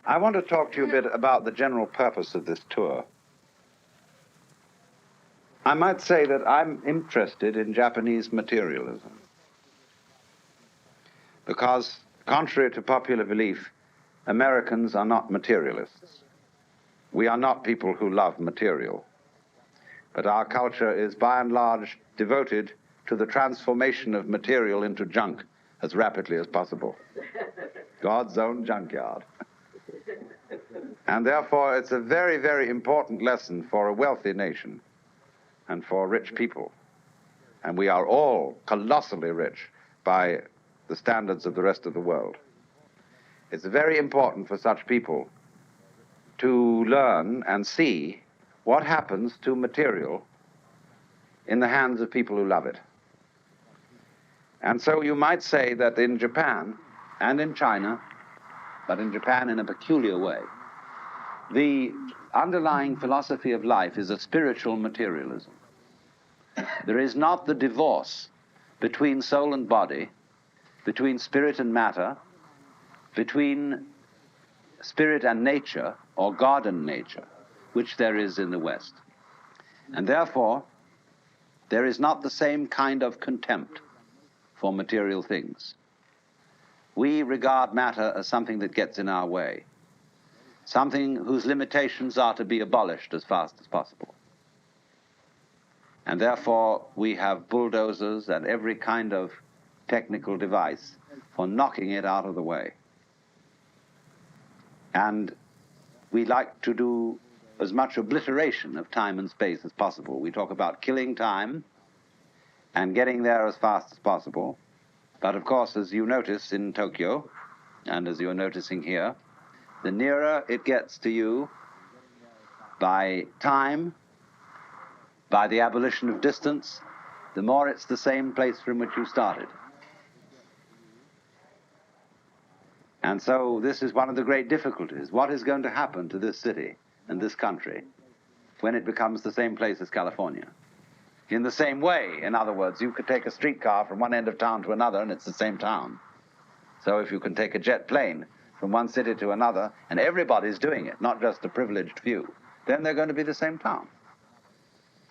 I want to talk to you a bit about the general purpose of this tour. I might say that I'm interested in Japanese materialism because, contrary to popular belief, Americans are not materialists. We are not people who love material, but our culture is by and large devoted to the transformation of material into junk as rapidly as possible. God's own junkyard. And therefore it's a very, very important lesson for a wealthy nation and for rich people. And we are all colossally rich by the standards of the rest of the world. It's very important for such people to learn and see what happens to material in the hands of people who love it. And so you might say that in Japan and in China, but in Japan in a peculiar way, the underlying philosophy of life is a spiritual materialism. There is not the divorce between soul and body, between spirit and matter, between spirit and nature, or God and nature, which there is in the West. And therefore, there is not the same kind of contempt for material things. We regard matter as something that gets in our way, something whose limitations are to be abolished as fast as possible. And therefore, we have bulldozers and every kind of technical device for knocking it out of the way. And we like to do as much obliteration of time and space as possible. We talk about killing time and getting there as fast as possible. But of course, as you notice in Tokyo, and as you're noticing here, the nearer it gets to you by time, by the abolition of distance, the more it's the same place from which you started. And so this is one of the great difficulties. What is going to happen to this city and this country when it becomes the same place as California? In the same way, in other words, you could take a streetcar from one end of town to another and it's the same town. So if you can take a jet plane from one city to another, and everybody's doing it, not just a privileged few, then they're going to be the same town.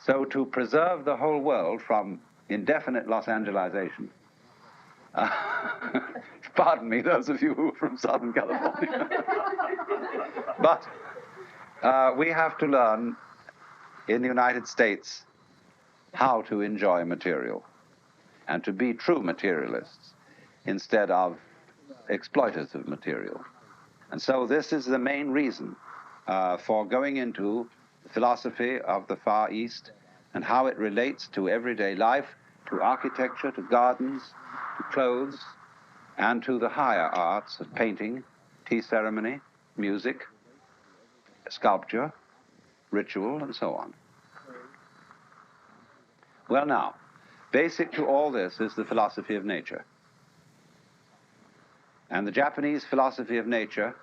So to preserve the whole world from indefinite Los Angelization, pardon me, those of you who are from Southern California, but we have to learn in the United States how to enjoy material and to be true materialists instead of exploiters of material. And so this is the main reason for going into the philosophy of the Far East and how it relates to everyday life, to architecture, to gardens, to clothes, and to the higher arts of painting, tea ceremony, music, sculpture, ritual, and so on. Well now, basic to all this is the philosophy of nature. And the Japanese philosophy of nature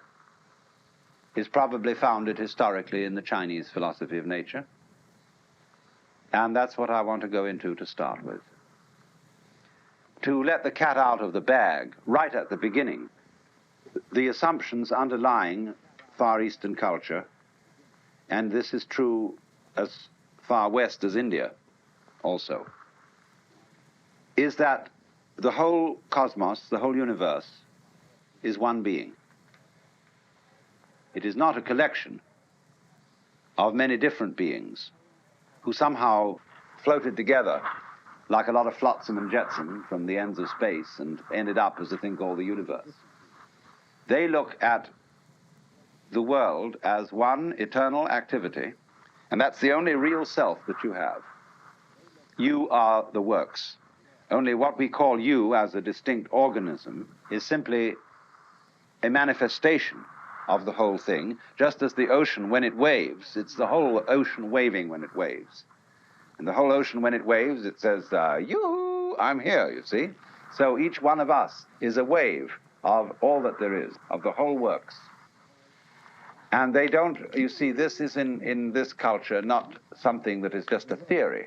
is probably founded historically in the Chinese philosophy of nature. And that's what I want to go into to start with. To let the cat out of the bag right at the beginning, the assumptions underlying Far Eastern culture, and this is true as far west as India also, is that the whole cosmos, the whole universe, is one being. It is not a collection of many different beings who somehow floated together like a lot of flotsam and jetsam from the ends of space and ended up as a thing called the universe. They look at the world as one eternal activity, and that's the only real self that you have. You are the works. Only what we call you as a distinct organism is simply a manifestation of the whole thing, just as the ocean, when it waves, it's the whole ocean waving when it waves. And the whole ocean, when it waves, it says, yoo-hoo, I'm here, you see. So each one of us is a wave of all that there is, of the whole works. And they don't, you see, this is in this culture not something that is just a theory.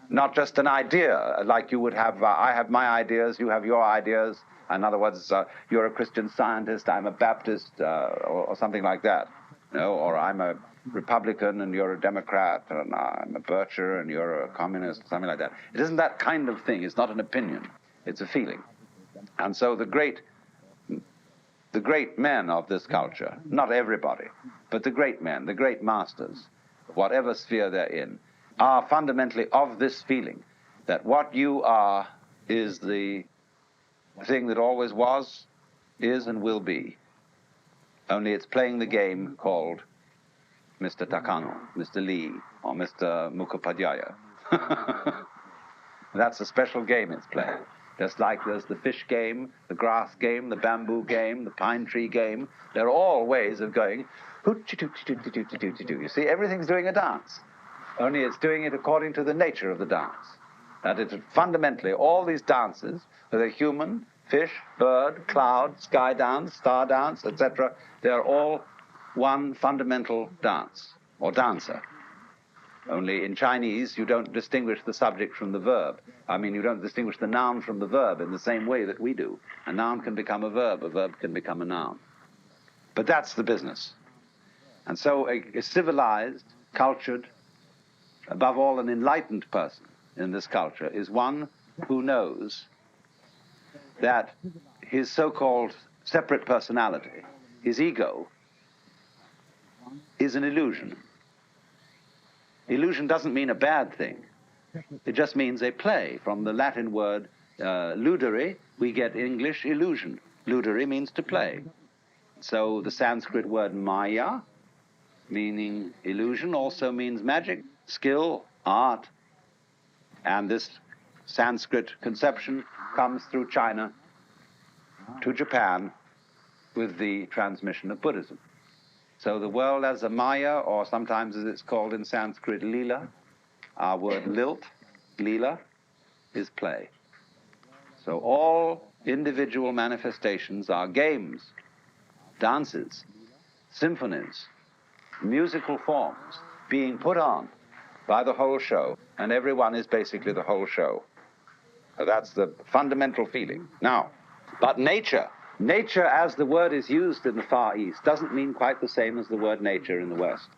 not just an idea, like you would have, I have my ideas, you have your ideas. In other words, you're a Christian Scientist, I'm a Baptist, or something like that. Or I'm a Republican and you're a Democrat, and I'm a Bircher and you're a communist, something like that. It isn't that kind of thing. It's not an opinion. It's a feeling. And so the great men of this culture, not everybody, but the great men, the great masters, whatever sphere they're in, are fundamentally of this feeling that what you are is the thing that always was, is, and will be. Only it's playing the game called Mr. Takano, Mr. Lee, or Mr. Mukhopadhyaya. That's a special game it's playing. Just like there's the fish game, the grass game, the bamboo game, the pine tree game. They're all ways of going, you see, everything's doing a dance. Only it's doing it according to the nature of the dance. That it's fundamentally, all these dances, whether human, fish, bird, cloud, sky dance, star dance, etc., they're all one fundamental dance, or dancer. Only in Chinese, you don't distinguish the subject from the verb. I mean, you don't distinguish the noun from the verb in the same way that we do. A noun can become a verb can become a noun. But that's the business. And so a civilized, cultured, above all an enlightened person in this culture is one who knows that his so-called separate personality, his ego, is an illusion. Illusion doesn't mean a bad thing. It just means a play. From the Latin word ludere, we get English illusion. Ludere means to play. So the Sanskrit word maya, meaning illusion, also means magic, skill, art. And this Sanskrit conception comes through China to Japan with the transmission of Buddhism. So the world as a maya, or sometimes as it's called in Sanskrit, lila, our word lilt, lila, is play. So all individual manifestations are games, dances, symphonies, musical forms being put on by the whole show, and everyone is basically the whole show. So that's the fundamental feeling. Now, but nature as the word is used in the Far East doesn't mean quite the same as the word nature in the West.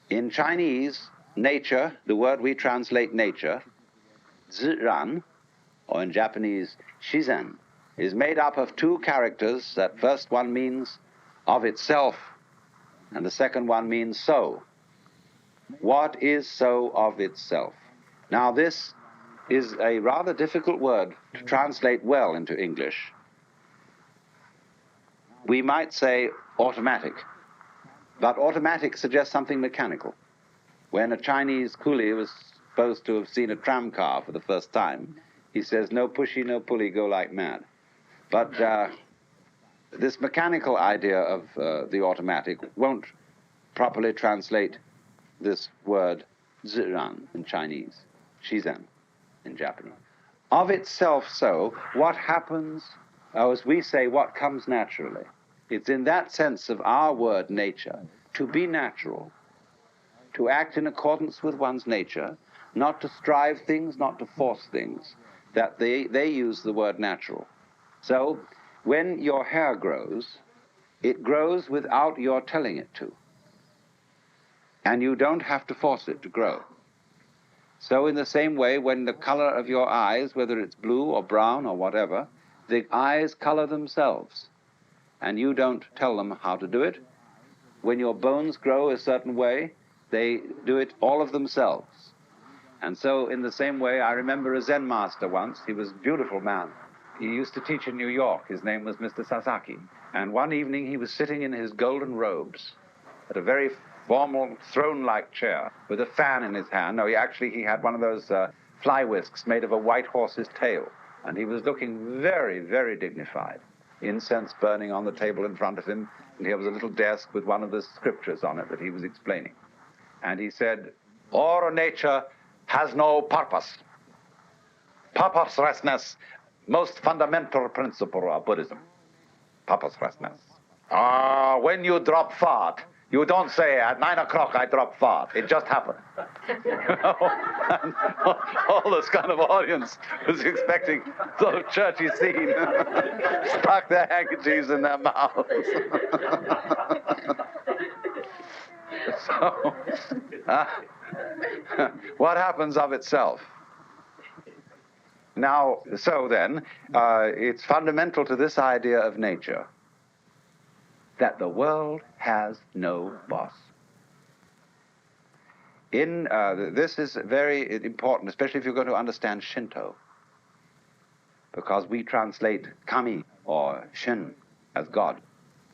In Chinese, nature, the word we translate nature, ziran, or in Japanese, shizen, is made up of two characters. That first one means of itself, and the second one means so. What is so of itself? Now this is a rather difficult word to translate well into English. We might say automatic, but automatic suggests something mechanical. When a Chinese coolie was supposed to have seen a tram car for the first time, he says, no pushy, no pulley, go like mad. But this mechanical idea of the automatic won't properly translate this word ziran in Chinese, shizen in Japanese. Of itself so, what happens, or as we say, what comes naturally. It's in that sense of our word nature, to be natural, to act in accordance with one's nature, not to strive things, not to force things, that they use the word natural. So when your hair grows, it grows without your telling it to. And you don't have to force it to grow. So in the same way, when the color of your eyes, whether it's blue or brown or whatever, the eyes color themselves, and you don't tell them how to do it. When your bones grow a certain way, they do it all of themselves. And so in the same way, I remember a Zen master once. He was a beautiful man. He used to teach in New York. His name was Mr. Sasaki. And one evening he was sitting in his golden robes at a very formal throne-like chair with a fan in his hand. No, he had one of those fly whisks made of a white horse's tail. And he was looking very, very dignified. Incense burning on the table in front of him, and here was a little desk with one of the scriptures on it that he was explaining. And he said, all nature has no purpose. Purposelessness, most fundamental principle of Buddhism. Purposelessness. When you drop fart, You don't say, at 9 o'clock I dropped fart. It just happened. And all this kind of audience was expecting sort of churchy scene. Stuck their handkerchiefs in their mouths. So, what happens of itself? Now, so then, it's fundamental to this idea of nature that the world has no boss. This is very important, especially if you're going to understand Shinto, because we translate kami or shin as God,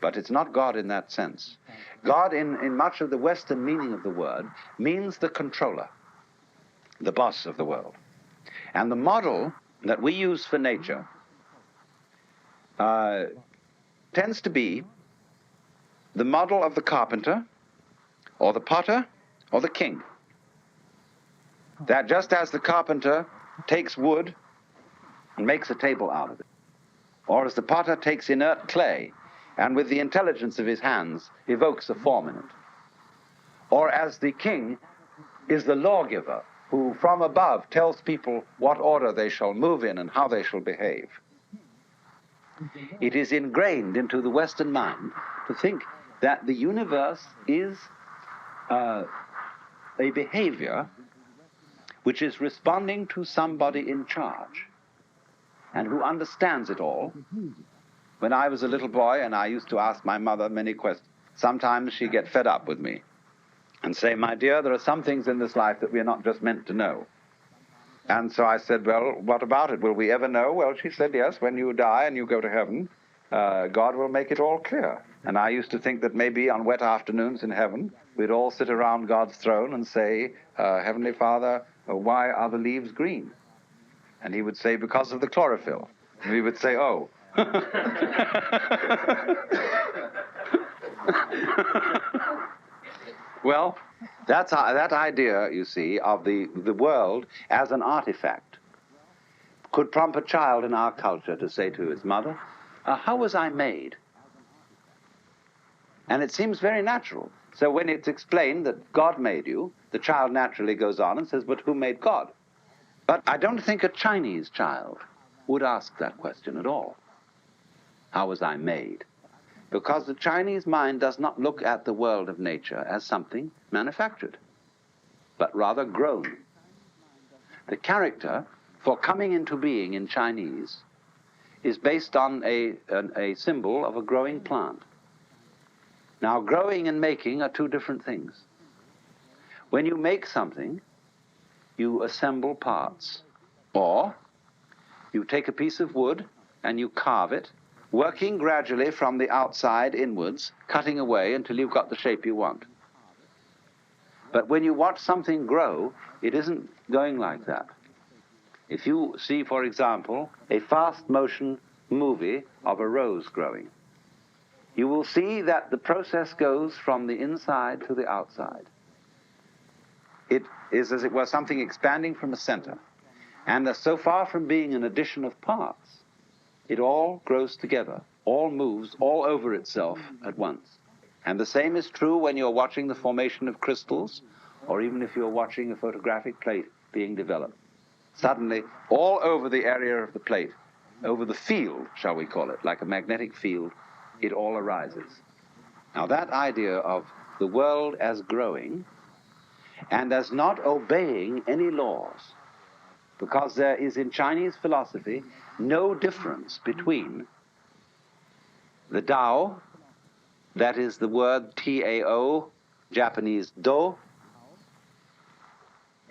but it's not God in that sense. God, in much of the Western meaning of the word, means the controller, the boss of the world. And the model that we use for nature tends to be the model of the carpenter, or the potter, or the king. That just as the carpenter takes wood and makes a table out of it, or as the potter takes inert clay and with the intelligence of his hands evokes a form in it, or as the king is the lawgiver who from above tells people what order they shall move in and how they shall behave. It is ingrained into the Western mind to think that the universe is a behavior which is responding to somebody in charge and who understands it all. When I was a little boy and I used to ask my mother many questions, sometimes she'd get fed up with me and say, "My dear, there are some things in this life that we're not just meant to know." And so I said, "Well, what about it? Will we ever know?" Well, she said, "Yes, when you die and you go to heaven, God will make it all clear." And I used to think that maybe on wet afternoons in heaven, we'd all sit around God's throne and say, "Heavenly Father, why are the leaves green?" And he would say, "Because of the chlorophyll." And we would say, "Oh." Well, that idea, you see, of the world as an artifact could prompt a child in our culture to say to his mother, "How was I made?" And it seems very natural. So when it's explained that God made you, the child naturally goes on and says, "But who made God?" But I don't think a Chinese child would ask that question at all. How was I made? Because the Chinese mind does not look at the world of nature as something manufactured, but rather grown. The character for coming into being in Chinese is based on a symbol of a growing plant. Now, growing and making are two different things. When you make something, you assemble parts, or you take a piece of wood and you carve it, working gradually from the outside inwards, cutting away until you've got the shape you want. But when you watch something grow, it isn't going like that. If you see, for example, a fast motion movie of a rose growing, you will see that the process goes from the inside to the outside. It is, as it were, something expanding from a center. And so far from being an addition of parts, it all grows together, all moves all over itself at once. And the same is true when you're watching the formation of crystals, or even if you're watching a photographic plate being developed. Suddenly, all over the area of the plate, over the field, shall we call it, like a magnetic field, it all arises. Now that idea of the world as growing and as not obeying any laws, because there is in Chinese philosophy no difference between the Tao, that is the word T-A-O, Japanese do.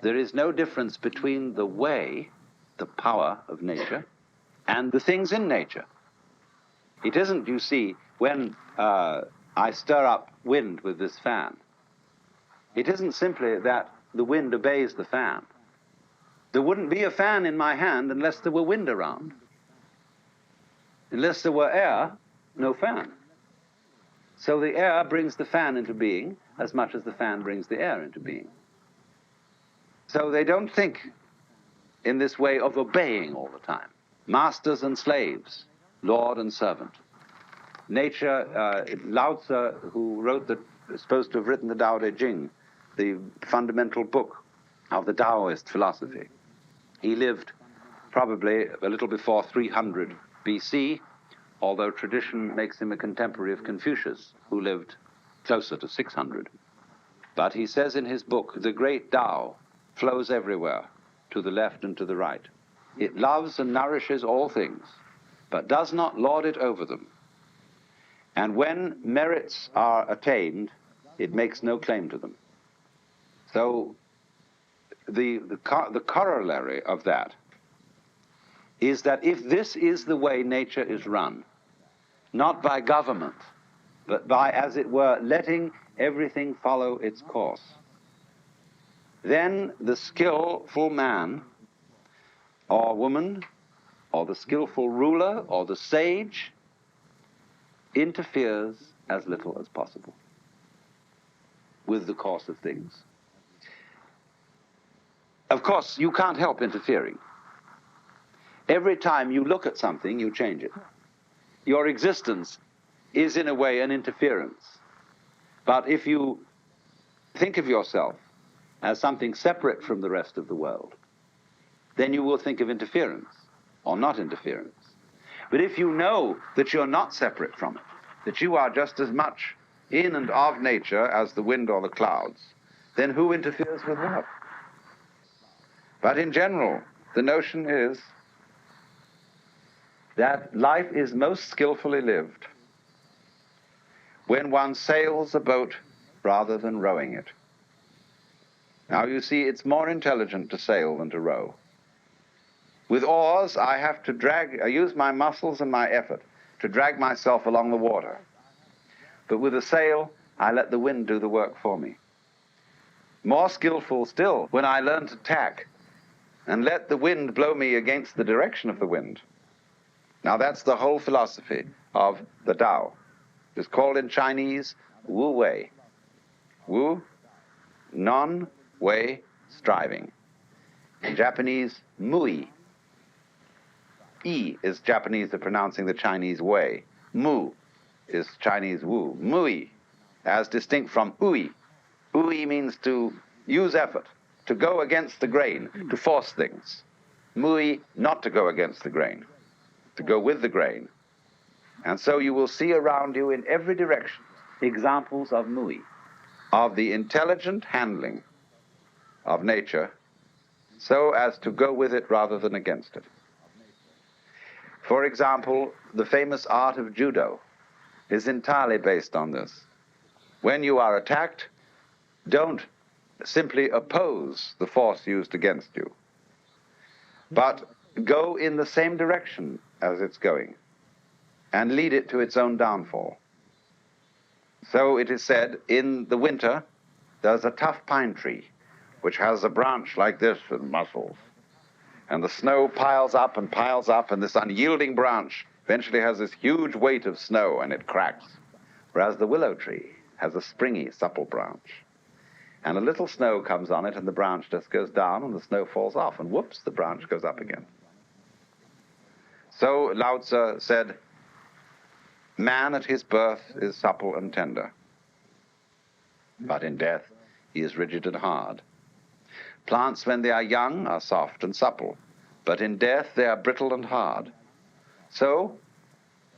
There is no difference between the way, the power of nature, and the things in nature. It isn't, you see, when I stir up wind with this fan, it isn't simply that the wind obeys the fan. There wouldn't be a fan in my hand unless there were wind around. Unless there were air, no fan. So the air brings the fan into being as much as the fan brings the air into being. So they don't think in this way of obeying all the time. Masters and slaves, Lord and servant. Nature, Lao Tzu, who wrote the supposed to have written the Tao Te Ching, the fundamental book of the Taoist philosophy. He lived probably a little before 300 BC, although tradition makes him a contemporary of Confucius, who lived closer to 600. But he says in his book, the great Tao flows everywhere, to the left and to the right. It loves and nourishes all things, but does not lord it over them. And when merits are attained, it makes no claim to them. So the corollary of that is that if this is the way nature is run, not by government, but by, as it were, letting everything follow its course, then the skillful man or woman, or the skillful ruler, or the sage, interferes as little as possible with the course of things. Of course, you can't help interfering. Every time you look at something, you change it. Your existence is, in a way, an interference. But if you think of yourself as something separate from the rest of the world, then you will think of interference, or not interference. But if you know that you're not separate from it, that you are just as much in and of nature as the wind or the clouds, then who interferes with what? But in general, the notion is that life is most skillfully lived when one sails a boat rather than rowing it. Now you see, it's more intelligent to sail than to row. With oars, I have to use my muscles and my effort to drag myself along the water. But with a sail, I let the wind do the work for me. More skillful still, when I learn to tack and let the wind blow me against the direction of the wind. Now that's the whole philosophy of the Tao. It's called in Chinese Wu Wei. Wu, non-wei, striving. In Japanese, Mui. I is Japanese for pronouncing the Chinese way. Mu is Chinese Wu. Mui, as distinct from Ui. Ui means to use effort, to go against the grain, to force things. Mui, not to go against the grain, to go with the grain. And so you will see around you in every direction examples of Mui, of the intelligent handling of nature so as to go with it rather than against it. For example, the famous art of judo is entirely based on this. When you are attacked, don't simply oppose the force used against you, but go in the same direction as it's going and lead it to its own downfall. So it is said, in the winter, there's a tough pine tree which has a branch like this with muscles. And the snow piles up, and this unyielding branch eventually has this huge weight of snow, and it cracks. Whereas the willow tree has a springy, supple branch. And a little snow comes on it, and the branch just goes down, and the snow falls off, and whoops, the branch goes up again. So Lao Tzu said, man at his birth is supple and tender, but in death he is rigid and hard. Plants, when they are young, are soft and supple, but in death they are brittle and hard. So,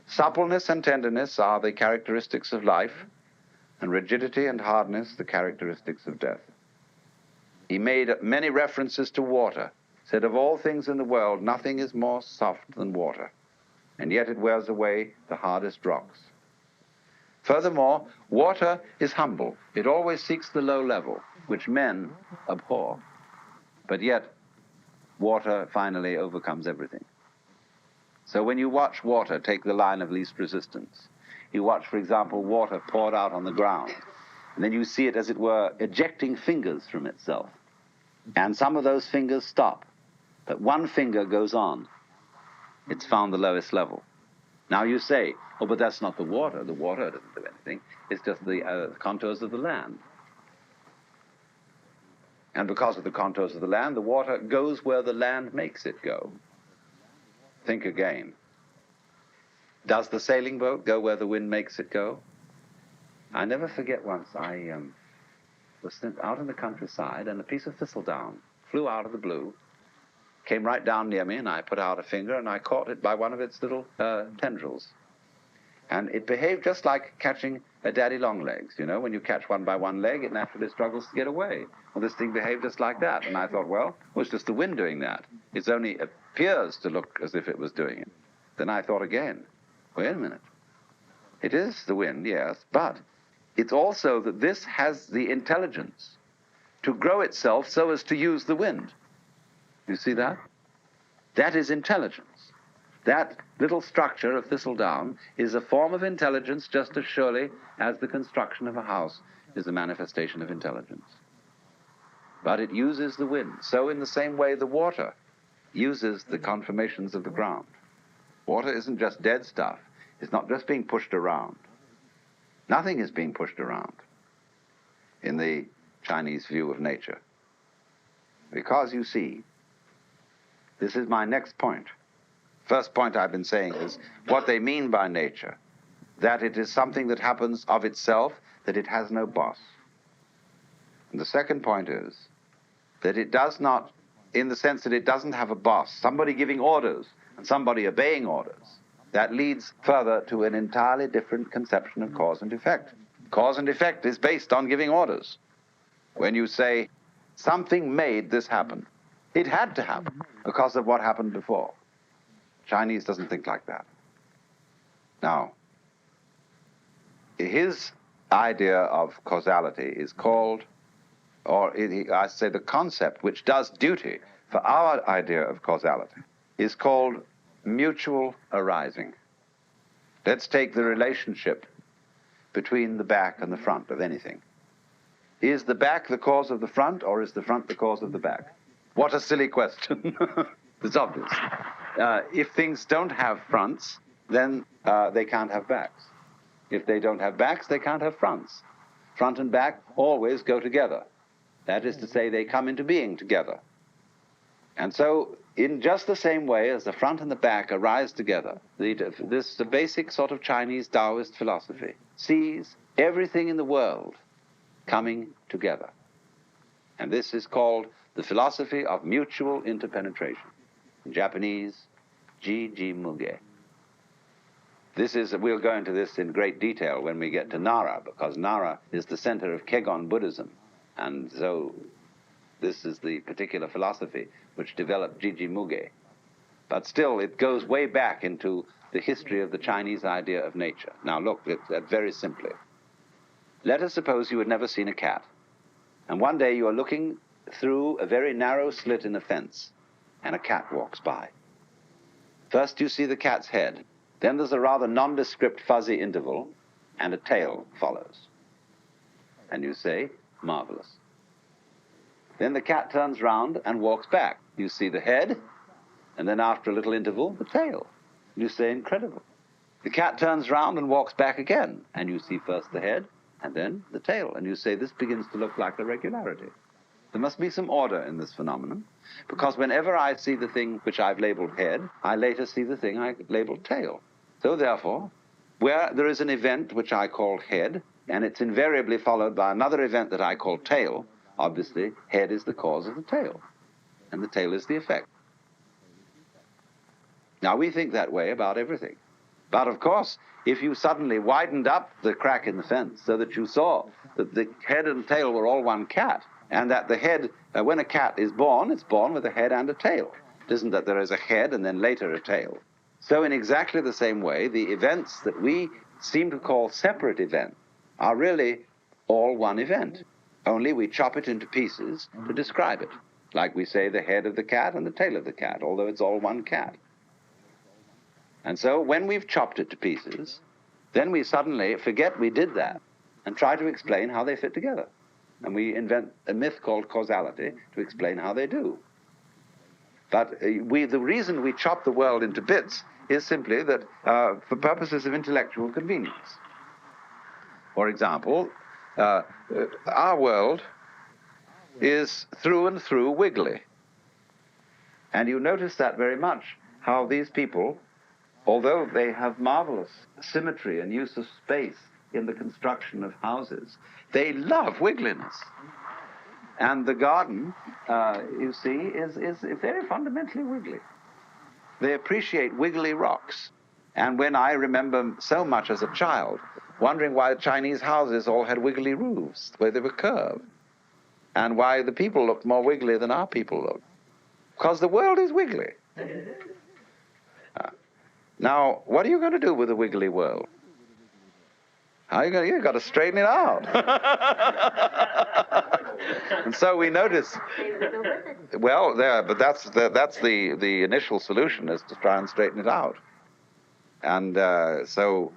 suppleness and tenderness are the characteristics of life, and rigidity and hardness the characteristics of death. He made many references to water, said of all things in the world, nothing is more soft than water, and yet it wears away the hardest rocks. Furthermore, water is humble. It always seeks the low level, which men abhor. But yet, water finally overcomes everything. So when you watch water take the line of least resistance, you watch, for example, water poured out on the ground, and then you see it, as it were, ejecting fingers from itself. And some of those fingers stop, but one finger goes on. It's found the lowest level. Now you say, oh, but that's not the water. The water doesn't do anything. It's just the contours of the land. And because of the contours of the land, the water goes where the land makes it go. Think again. Does the sailing boat go where the wind makes it go? I never forget once I was sent out in the countryside, and a piece of thistledown flew out of the blue, came right down near me, and I put out a finger, and I caught it by one of its little tendrils. And it behaved just like catching a daddy longlegs. You know, when you catch one by one leg, it naturally struggles to get away. Well, this thing behaved just like that. And I thought, well, it's just the wind doing that. It only appears to look as if it was doing it. Then I thought again, wait a minute. It is the wind, yes, but it's also that this has the intelligence to grow itself so as to use the wind. You see that? That is intelligence. That little structure of thistledown is a form of intelligence just as surely as the construction of a house is a manifestation of intelligence. But it uses the wind. So in the same way, the water uses the conformations of the ground. Water isn't just dead stuff. It's not just being pushed around. Nothing is being pushed around in the Chinese view of nature. Because, you see, this is my next point. First point I've been saying is what they mean by nature, that it is something that happens of itself, that it has no boss. And the second point is that it does not, in the sense that it doesn't have a boss, somebody giving orders and somebody obeying orders. That leads further to an entirely different conception of cause and effect. Cause and effect is based on giving orders. When you say, something made this happen, it had to happen because of what happened before. Chinese doesn't think like that. Now, his idea of causality is called, or I say the concept which does duty for our idea of causality, is called mutual arising. Let's take the relationship between the back and the front of anything. Is the back the cause of the front, or is the front the cause of the back? What a silly question. It's obvious. If things don't have fronts, then they can't have backs. If they don't have backs, they can't have fronts. Front and back always go together. That is to say, they come into being together. And so, in just the same way as the front and the back arise together, the basic sort of Chinese Taoist philosophy sees everything in the world coming together. And this is called the philosophy of mutual interpenetration. In Japanese, Jiji Muge. We'll go into this in great detail when we get to Nara, because Nara is the center of Kegon Buddhism. And so this is the particular philosophy which developed Jiji Muge. But still, it goes way back into the history of the Chinese idea of nature. Now look, very simply. Let us suppose you had never seen a cat. And one day you are looking through a very narrow slit in a fence, and a cat walks by. First you see the cat's head, then there's a rather nondescript fuzzy interval, and a tail follows. And you say, marvelous. Then the cat turns round and walks back. You see the head, and then after a little interval, the tail. You say, incredible. The cat turns round and walks back again, and you see first the head, and then the tail. And you say, this begins to look like a regularity. There must be some order in this phenomenon, because whenever I see the thing which I've labeled head, I later see the thing I labeled tail. So therefore, where there is an event which I call head, and it's invariably followed by another event that I call tail, obviously, head is the cause of the tail, and the tail is the effect. Now, we think that way about everything. But, of course, if you suddenly widened up the crack in the fence so that you saw that the head and tail were all one cat, and that the head, when a cat is born, it's born with a head and a tail. It isn't that there is a head and then later a tail. So in exactly the same way, the events that we seem to call separate events are really all one event. Only we chop it into pieces to describe it. Like we say the head of the cat and the tail of the cat, although it's all one cat. And so when we've chopped it to pieces, then we suddenly forget we did that and try to explain how they fit together. And we invent a myth called causality to explain how they do. But the reason we chop the world into bits is simply that for purposes of intellectual convenience. For example, our world is through and through wiggly. And you notice that very much, how these people, although they have marvelous symmetry and use of space in the construction of houses. They love wiggliness. And the garden, you see, is very fundamentally wiggly. They appreciate wiggly rocks. And when I remember so much as a child, wondering why the Chinese houses all had wiggly roofs, the way they were curved, and why the people looked more wiggly than our people look. Because the world is wiggly. Now, what are you going to do with a wiggly world? How are you going to, you've got to straighten it out. And so we notice, well, but that's the initial solution, is to try and straighten it out. And so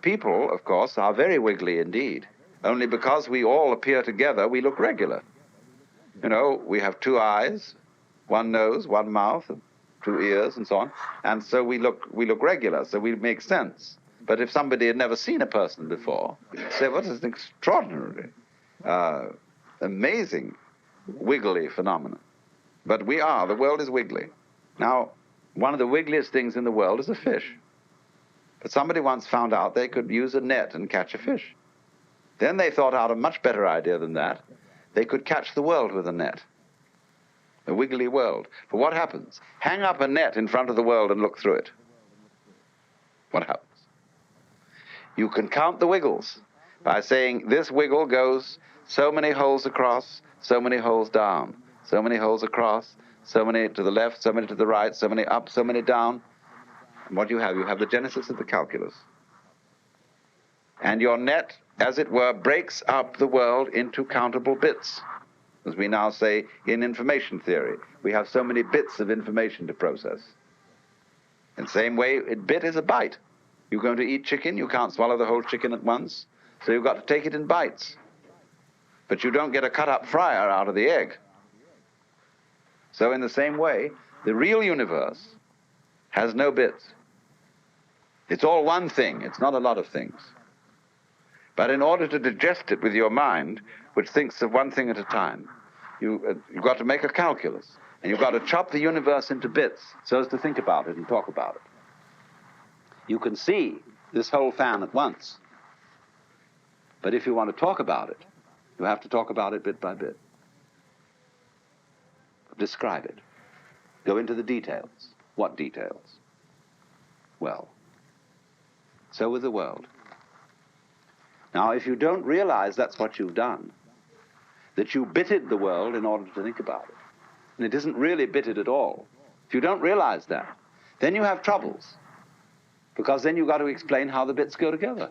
people, of course, are very wiggly indeed. Only because we all appear together, we look regular. You know, we have 2 eyes, 1 nose, 1 mouth, 2 ears, and so on. And so we look regular, so we make sense. But if somebody had never seen a person before, they'd say, what is an extraordinary, amazing, wiggly phenomenon. But the world is wiggly. Now, one of the wiggliest things in the world is a fish. But somebody once found out they could use a net and catch a fish. Then they thought out a much better idea than that. They could catch the world with a net. A wiggly world. But what happens? Hang up a net in front of the world and look through it. What happens? You can count the wiggles by saying this wiggle goes so many holes across, so many holes down, so many holes across, so many to the left, so many to the right, so many up, so many down. And what you have the genesis of the calculus. And your net, as it were, breaks up the world into countable bits. As we now say in information theory, we have so many bits of information to process. In the same way, a bit is a bite. You're going to eat chicken, you can't swallow the whole chicken at once, so you've got to take it in bites. But you don't get a cut-up fryer out of the egg. So in the same way, the real universe has no bits. It's all one thing, it's not a lot of things. But in order to digest it with your mind, which thinks of one thing at a time, you've got to make a calculus, and you've got to chop the universe into bits so as to think about it and talk about it. You can see this whole fan at once. But if you want to talk about it, you have to talk about it bit by bit. Describe it. Go into the details. What details? Well, so with the world. Now, if you don't realize that's what you've done, that you bitted the world in order to think about it, and it isn't really bitted at all, if you don't realize that, then you have troubles. Because then you've got to explain how the bits go together,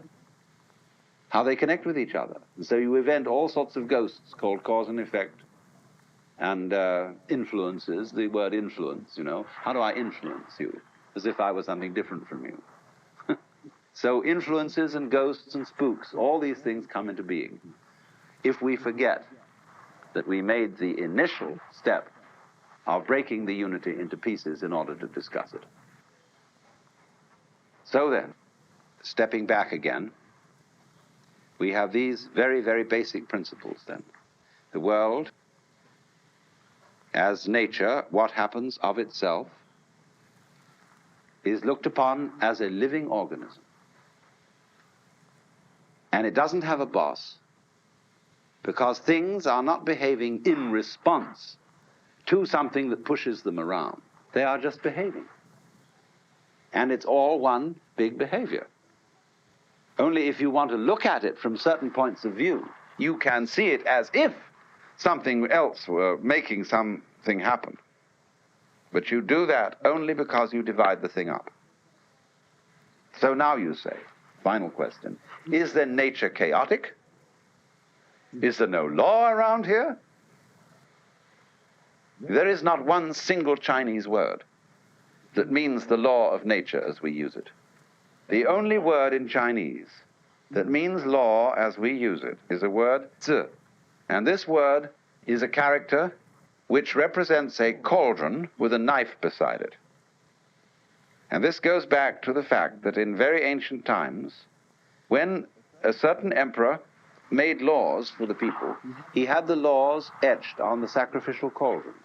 how they connect with each other. And so you invent all sorts of ghosts called cause and effect, and influences, the word influence, you know. How do I influence you? As if I was something different from you. So influences and ghosts and spooks, all these things come into being if we forget that we made the initial step of breaking the unity into pieces in order to discuss it. So then, stepping back again, we have these very, very basic principles then. The world, as nature, what happens of itself, is looked upon as a living organism. And it doesn't have a boss, because things are not behaving in response to something that pushes them around. They are just behaving. And it's all one big behavior. Only if you want to look at it from certain points of view, you can see it as if something else were making something happen. But you do that only because you divide the thing up. So now you say, final question, is then nature chaotic? Is there no law around here? There is not one single Chinese word that means the law of nature as we use it. The only word in Chinese that means law as we use it is a word zi. And this word is a character which represents a cauldron with a knife beside it. And this goes back to the fact that in very ancient times, when a certain emperor made laws for the people, he had the laws etched on the sacrificial cauldrons,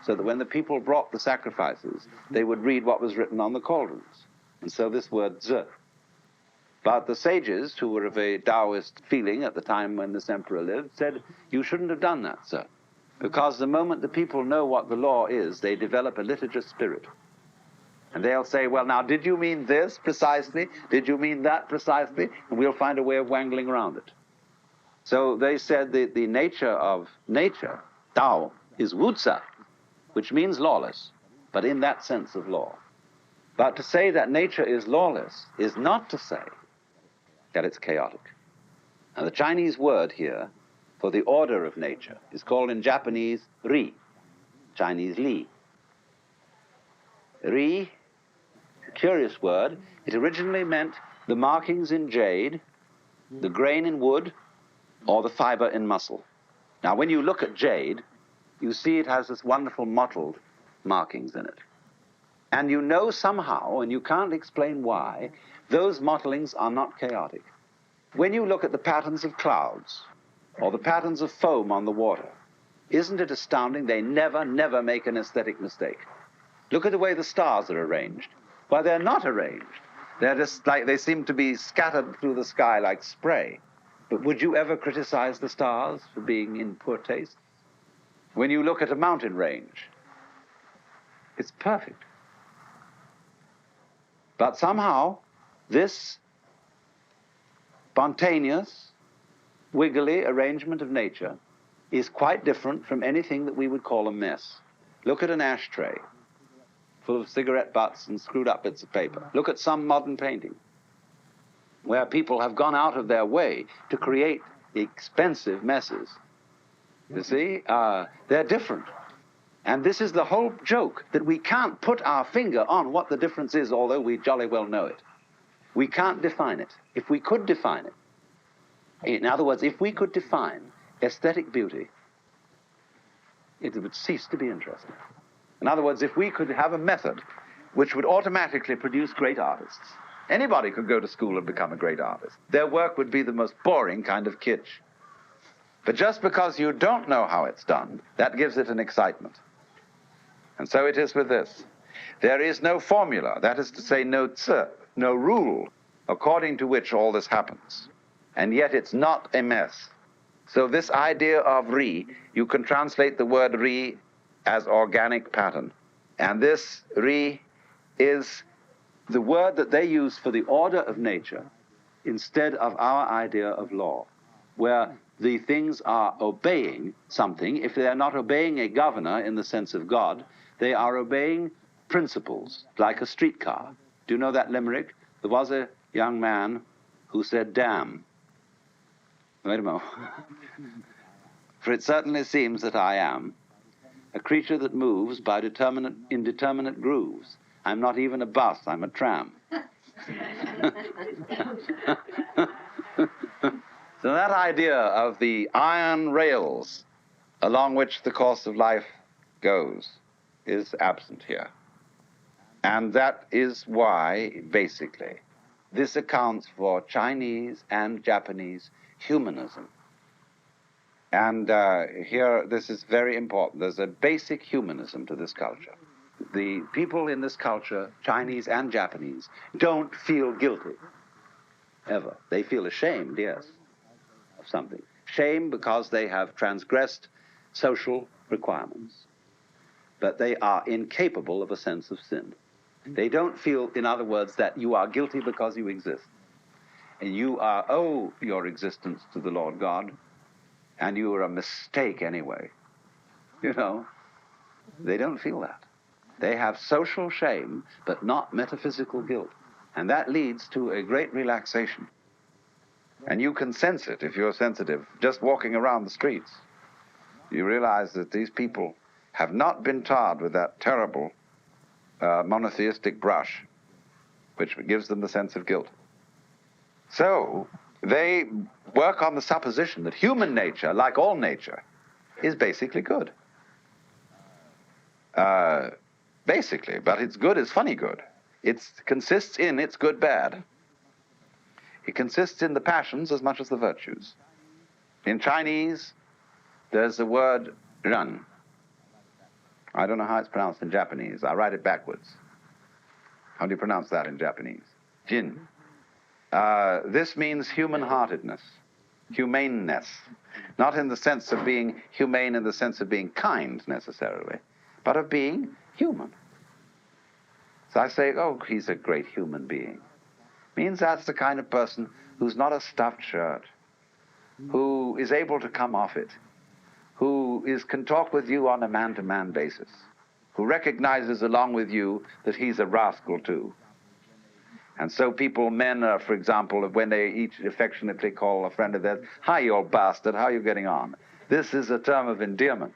so that when the people brought the sacrifices, they would read what was written on the cauldrons. And so this word zi But the sages, who were of a Taoist feeling at the time when this emperor lived, said, you shouldn't have done that, sir. Because the moment the people know what the law is, they develop a litigious spirit. And they'll say, well, now, did you mean this precisely? Did you mean that precisely? And we'll find a way of wangling around it. So they said that the nature of nature, Tao, is wuzi, which means lawless, but in that sense of law. But to say that nature is lawless is not to say that it's chaotic. Now, the Chinese word here for the order of nature is called in Japanese ri, Chinese li. Ri, a curious word. It originally meant the markings in jade, the grain in wood, or the fiber in muscle. Now, when you look at jade, you see it has this wonderful mottled markings in it. And you know somehow, and you can't explain why, those mottlings are not chaotic. When you look at the patterns of clouds, or the patterns of foam on the water, isn't it astounding? They never make an aesthetic mistake. Look at the way the stars are arranged. Well, they're not arranged. They're just like, they seem to be scattered through the sky like spray. But would you ever criticize the stars for being in poor taste? When you look at a mountain range, it's perfect. But somehow, this spontaneous, wiggly arrangement of nature is quite different from anything that we would call a mess. Look at an ashtray full of cigarette butts and screwed up bits of paper. Look at some modern painting where people have gone out of their way to create expensive messes. You see, they're different. And this is the whole joke, that we can't put our finger on what the difference is, although we jolly well know it. We can't define it. If we could define it, in other words, if we could define aesthetic beauty, it would cease to be interesting. In other words, if we could have a method which would automatically produce great artists, anybody could go to school and become a great artist. Their work would be the most boring kind of kitsch. But just because you don't know how it's done, that gives it an excitement. And so it is with this. There is no formula, that is to say, no rule, according to which all this happens. And yet it's not a mess. So this idea of ri, you can translate the word ri as organic pattern. And this ri is the word that they use for the order of nature instead of our idea of law, where the things are obeying something. If they are not obeying a governor in the sense of God, they are obeying principles, like a streetcar. Do you know that limerick? There was a young man who said, damn. Wait a moment. For it certainly seems that I am a creature that moves by indeterminate grooves. I'm not even a bus, I'm a tram. So that idea of the iron rails along which the course of life goes is absent here. And that is why, basically, this accounts for Chinese and Japanese humanism. And here, this is very important. There's a basic humanism to this culture. The people in this culture, Chinese and Japanese, don't feel guilty, ever. They feel ashamed, yes, of something. Shame because they have transgressed social requirements. But they are incapable of a sense of sin. They don't feel, in other words, that you are guilty because you exist. And you owe your existence to the Lord God, and you are a mistake anyway. You know, they don't feel that. They have social shame, but not metaphysical guilt. And that leads to a great relaxation. And you can sense it if you're sensitive, just walking around the streets. You realize that these people have not been tarred with that terrible monotheistic brush, which gives them the sense of guilt. So they work on the supposition that human nature, like all nature, is basically good. Basically, but its good is funny good. It consists in its good-bad. It consists in the passions as much as the virtues. In Chinese, there's the word ren. I don't know how it's pronounced in Japanese. I write it backwards. How do you pronounce that in Japanese? Jin. This means human-heartedness, humaneness, not in the sense of being humane in the sense of being kind necessarily, but of being human. So I say, oh, he's a great human being. Means that's the kind of person who's not a stuffed shirt, who is able to come off it, who can talk with you on a man-to-man basis, who recognizes along with you that he's a rascal too. And so men, for example, when they each affectionately call a friend of theirs, "Hi, you old bastard, how are you getting on?" This is a term of endearment.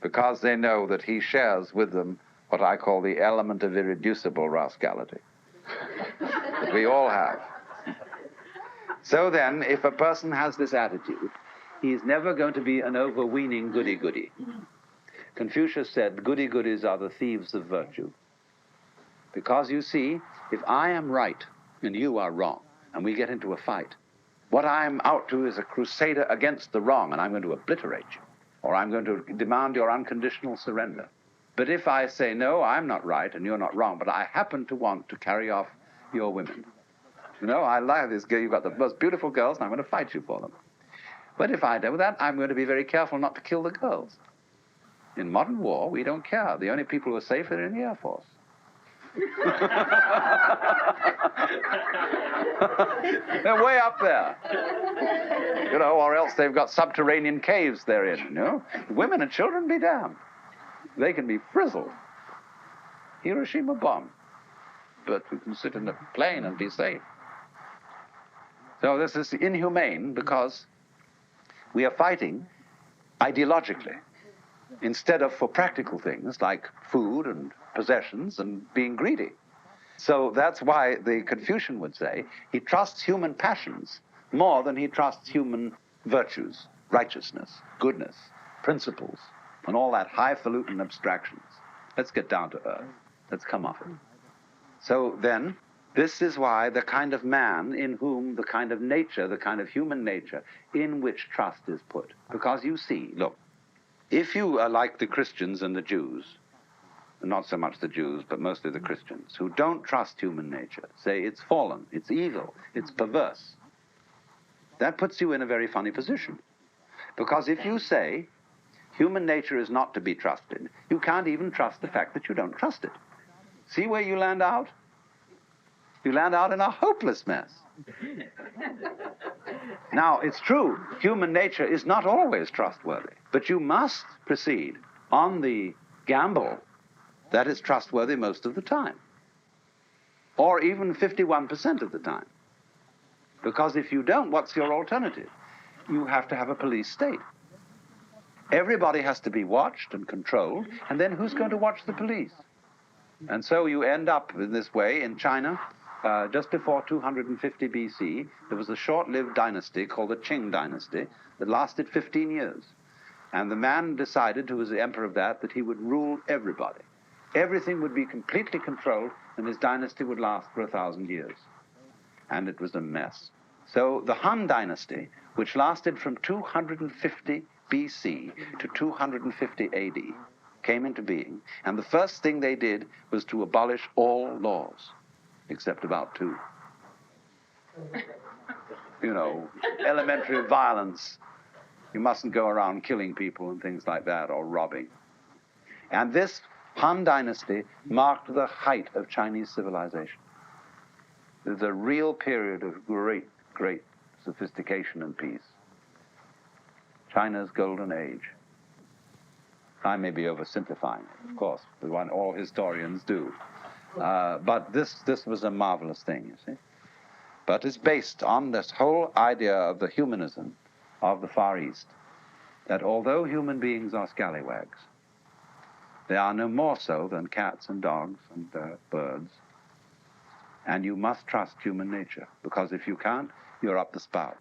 Because they know that he shares with them what I call the element of irreducible rascality that we all have. So then, if a person has this attitude, he's never going to be an overweening goody-goody. Confucius said, goody-goodies are the thieves of virtue. Because you see, if I am right and you are wrong, and we get into a fight, what I'm out to is a crusader against the wrong, and I'm going to obliterate you, or I'm going to demand your unconditional surrender. But if I say, no, I'm not right and you're not wrong, but I happen to want to carry off your women. You know, I like this girl, you've got the most beautiful girls, and I'm going to fight you for them. But if I do that, I'm going to be very careful not to kill the girls. In modern war, we don't care. The only people who are safe are in the Air Force. They're way up there, you know, or else they've got subterranean caves they're in, you know. Women and children be damned. They can be frizzled. Hiroshima bomb. But we can sit in a plane and be safe. So this is inhumane because we are fighting ideologically instead of for practical things like food and possessions and being greedy. So that's why the Confucian would say he trusts human passions more than he trusts human virtues, righteousness, goodness, principles, and all that highfalutin abstractions. Let's get down to earth. Let's come off it. So then, this is why the kind of man in whom the kind of nature, the kind of human nature in which trust is put. Because you see, look, if you are like the Christians and the Jews, not so much the Jews, but mostly the Christians, who don't trust human nature, say it's fallen, it's evil, it's perverse, that puts you in a very funny position. Because if you say human nature is not to be trusted, you can't even trust the fact that you don't trust it. See where you land out? You land out in a hopeless mess. Now, it's true, human nature is not always trustworthy, but you must proceed on the gamble that is trustworthy most of the time, or even 51% of the time. Because if you don't, what's your alternative? You have to have a police state. Everybody has to be watched and controlled, and then who's going to watch the police? And so you end up in this way in China. Just before 250 BC, there was a short-lived dynasty called the Qing dynasty that lasted 15 years. And the man decided, who was the emperor of that he would rule everybody. Everything would be completely controlled, and his dynasty would last for 1,000 years. And it was a mess. So the Han dynasty, which lasted from 250 BC to 250 AD, came into being. And the first thing they did was to abolish all laws, except about two. You know, elementary violence. You mustn't go around killing people and things like that, or robbing. And this Han dynasty marked the height of Chinese civilization. It was a real period of great, great sophistication and peace. China's golden age. I may be oversimplifying it, of course, what all historians do. But this was a marvelous thing, you see. But it's based on this whole idea of the humanism of the Far East, that although human beings are scallywags, they are no more so than cats and dogs and birds. And you must trust human nature, because if you can't, you're up the spout.